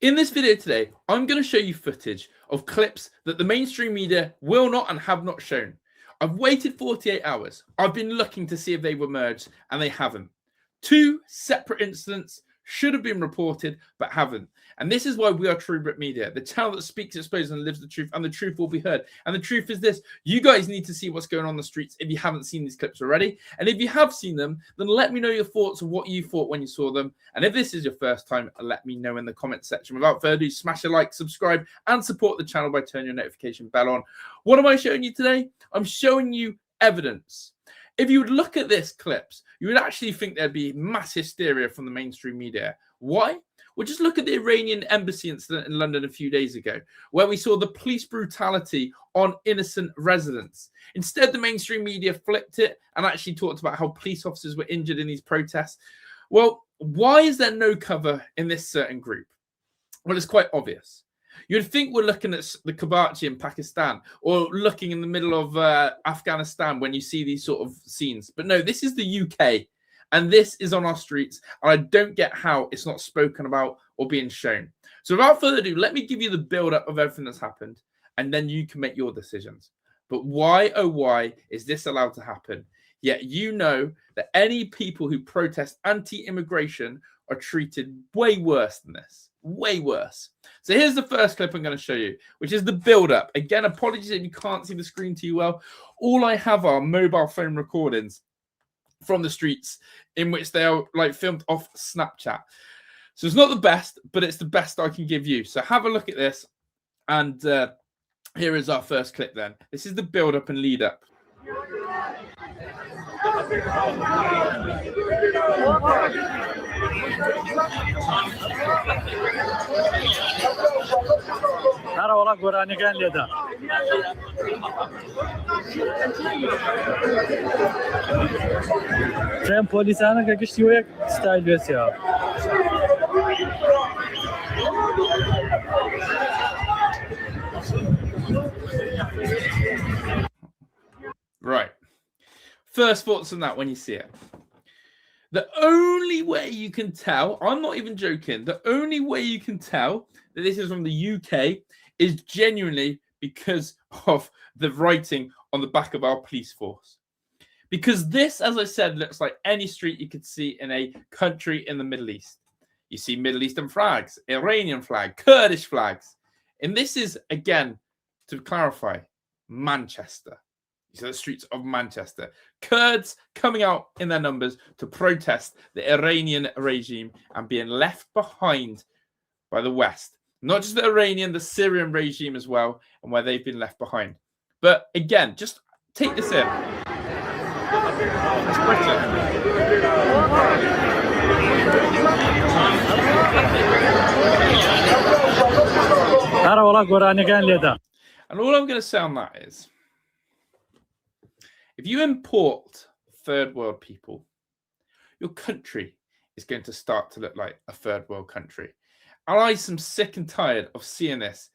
In this video today, I'm going to show you footage of clips that the mainstream media will not and have not shown. I've waited 48 hours. I've been looking to see if they were merged, and they haven't. Two separate incidents should have been reported, but haven't. And this is why we are True Brit Media, the channel that speaks, exposes, and lives the truth, and the truth will be heard. And the truth is this: you guys need to see what's going on the streets if you haven't seen these clips already. And if you have seen them, then let me know your thoughts of what you thought when you saw them. And if this is your first time, let me know in the comment section. Without further ado, smash a like, subscribe, and support the channel by turning your notification bell on. What am I showing you today? I'm showing you evidence. If you would look at this clips, you would actually think there'd be mass hysteria from the mainstream media. Why? Well, just look at the Iranian embassy incident in London a few days ago, where we saw the police brutality on innocent residents. Instead, the mainstream media flipped it and actually talked about how police officers were injured in these protests. Well, why is there no cover in this certain group? Well, it's quite obvious. You'd think we're looking at the Karachi in Pakistan, or looking in the middle of Afghanistan when you see these sort of scenes. But no, this is the UK, and this is on our streets, and I don't get how it's not spoken about or being shown. So without further ado, let me give you the build-up of everything that's happened, and then you can make your decisions. But why, oh why, is this allowed to happen? Yet you know that any people who protest anti-immigration are treated way worse than this. Way worse. So here's the first clip I'm going to show you, which is the build-up. Again, apologies if you can't see the screen too well. All I have are mobile phone recordings from the streets in which they are like filmed off Snapchat. So it's not the best, but it's the best I can give you. So have a look at this. And here is our first clip then. This is the build-up and lead-up. ترى والله قراني كان ليدا كان بوليس أنا كشتي وياك ستايل بس يا Right. First thoughts on that when you see it. The only way you can tell, I'm not even joking, the only way you can tell that this is from the UK is genuinely because of the writing on the back of our police force. Because this, as I said, looks like any street you could see in a country in the Middle East. You see Middle Eastern flags, Iranian flag, Kurdish flags. And this is, again, to clarify, Manchester. These are the streets of Manchester. Kurds coming out in their numbers to protest the Iranian regime and being left behind by the West. Not just the Iranian, the Syrian regime as well, and where they've been left behind. But again, just take this in. It's Britain. And all I'm going to say on that is, if you import third world people, your country is going to start to look like a third world country. And I am sick and tired of seeing this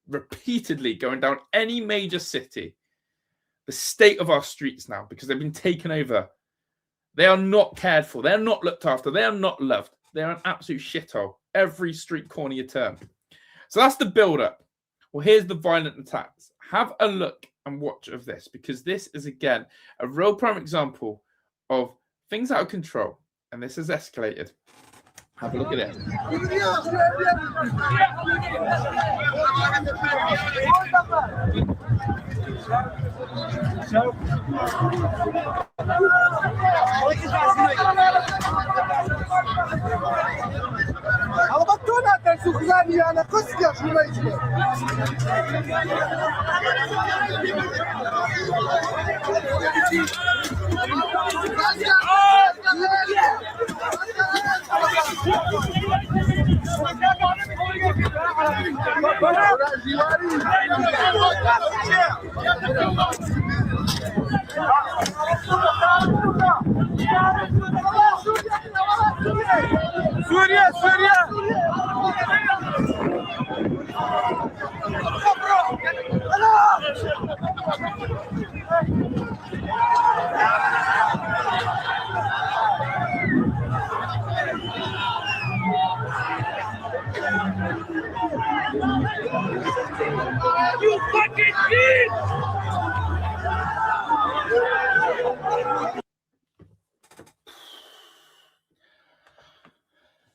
repeatedly going down any major city. The state of our streets now, because they've been taken over. They are not cared for. They are not looked after. They are not loved. They are an absolute shithole. Every street corner you turn. So that's the build-up. Well, here's the violent attacks. Have a look and watch of this, because this is, again, a real prime example of things out of control. And this has escalated. Have a look at it.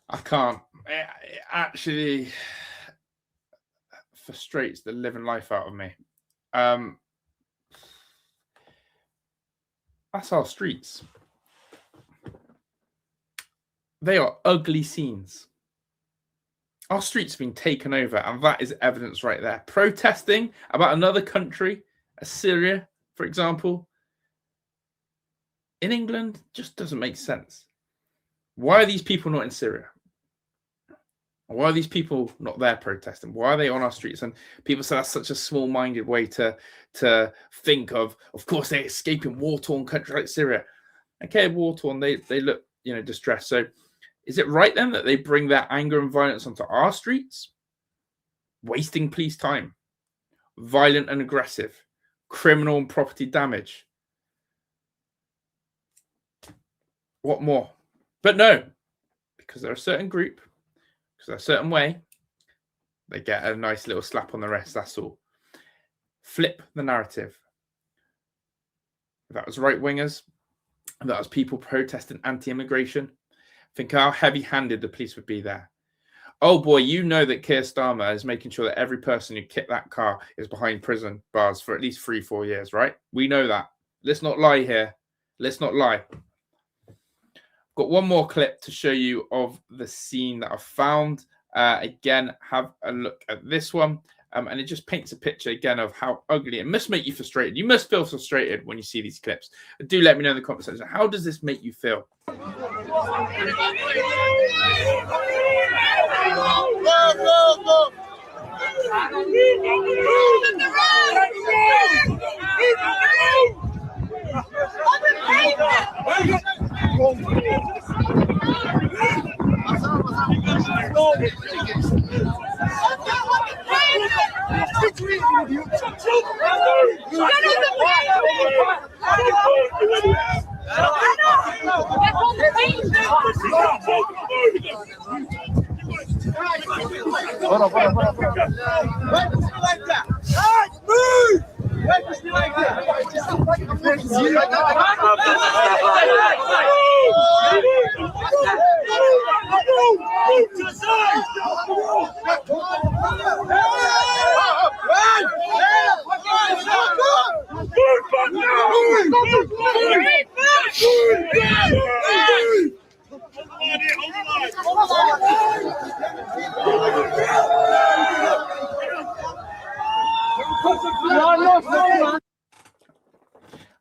I can't. It actually frustrates the living life out of me. That's our streets. They are ugly scenes. Our streets have been taken over, and that is evidence right there. Protesting about another country, Syria, for example, in England, just doesn't make sense. Why are these people not in Syria? Why are these people not there protesting? Why are they on our streets? And people say that's such a small-minded way to think of course, they're escaping war-torn country like Syria. Okay, war-torn, they look, distressed. So is it right then that they bring their anger and violence onto our streets? Wasting police time, violent and aggressive, criminal and property damage. What more? But no, because they're a certain group, because they're a certain way, they get a nice little slap on the wrist, that's all. Flip the narrative. If that was right-wingers, if that was people protesting anti-immigration, think how heavy-handed the police would be there. Oh boy, you know that Keir Starmer is making sure that every person who kicked that car is behind prison bars for at least 3-4 years, right? We know that. Let's not lie here. Let's not lie. Got one more clip to show you of the scene that I found. Again, have a look at this one. And it just paints a picture again of how ugly. It must make you frustrated. You must feel frustrated when you see these clips. Do let me know in the comment section. How does this make you feel?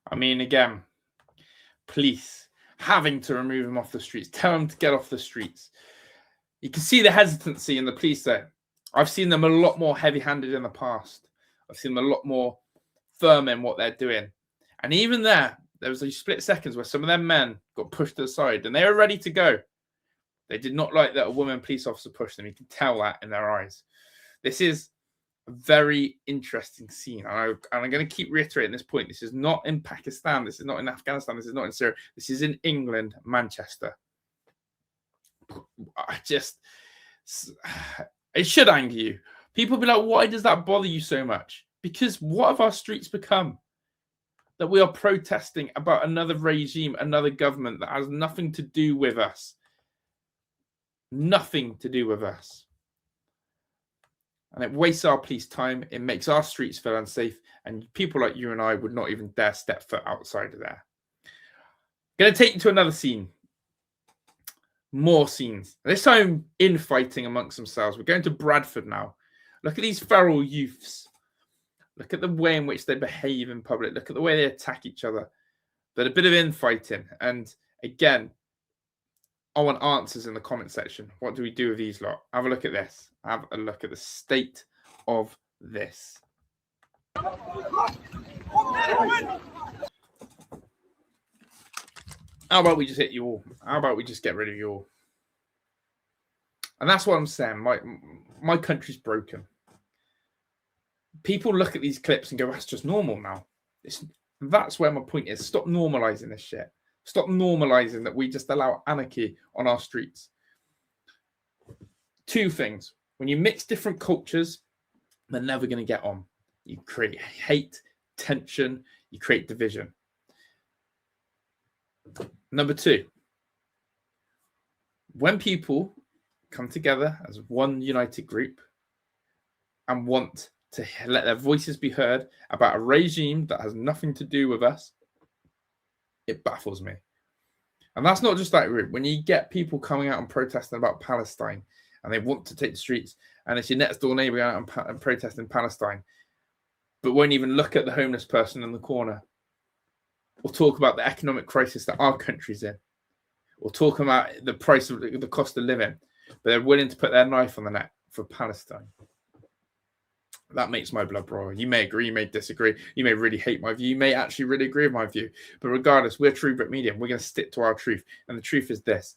I mean, again, police having to remove him off the streets, tell him to get off the streets. You can see the hesitancy in the police there. I've seen them a lot more heavy-handed in the past. I've seen them a lot more firm in what they're doing. And even there was a split seconds where some of them men got pushed to the side and they were ready to go. They did not like that a woman police officer pushed them. You can tell that in their eyes. This is a very interesting scene. And I'm going to keep reiterating this point. This is not in Pakistan. This is not in Afghanistan. This is not in Syria. This is in England, Manchester. It should anger you. People be like, why does that bother you so much? Because what have our streets become? That we are protesting about another regime, another government that has nothing to do with us. Nothing to do with us. And it wastes our police time. It makes our streets feel unsafe. And people like you and I would not even dare step foot outside of there. I'm going to take you to another scene. More scenes. This time infighting amongst themselves. We're going to Bradford now. Look at these feral youths. Look at the way in which they behave in public. Look at the way they attack each other. But a bit of infighting. And again, I want answers in the comment section. What do we do with these lot? Have a look at this. Have a look at the state of this. How about we just hit you all? How about we just get rid of you all? And that's what I'm saying. My country's broken. People look at these clips and go, that's just normal now. That's where my point is. Stop normalizing this shit. Stop normalizing that we just allow anarchy on our streets. Two things. When you mix different cultures, they're never going to get on. You create hate, tension, you create division. Number two, when people come together as one united group and want to let their voices be heard about a regime that has nothing to do with us, it baffles me. And that's not just that group. When you get people coming out and protesting about Palestine and they want to take the streets, and it's your next door neighbor out and protesting Palestine, but won't even look at the homeless person in the corner, or talk about the economic crisis that our country's in, or talk about the price of the cost of living, but they're willing to put their knife on the neck for Palestine. That makes my blood boil. You may agree, you may disagree, you may really hate my view, you may actually really agree with my view. But regardless, we're True Brit Media. We're going to stick to our truth. And the truth is this.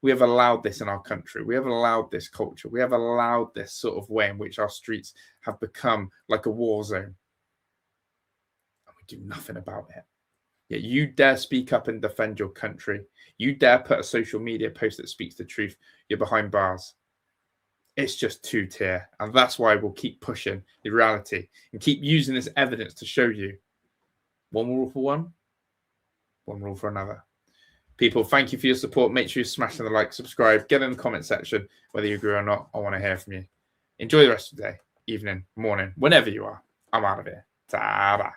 We have allowed this in our country. We have allowed this culture. We have allowed this sort of way in which our streets have become like a war zone. And we do nothing about it. Yet you dare speak up and defend your country. You dare put a social media post that speaks the truth. You're behind bars. It's just two-tier. And that's why we'll keep pushing the reality and keep using this evidence to show you one rule for one rule for another. People, thank you for your support. Make sure you smash the like, subscribe, get in the comment section whether you agree or not. I want to hear from you. Enjoy the rest of the day, evening, morning, whenever you are. I'm out of here. Ta-da.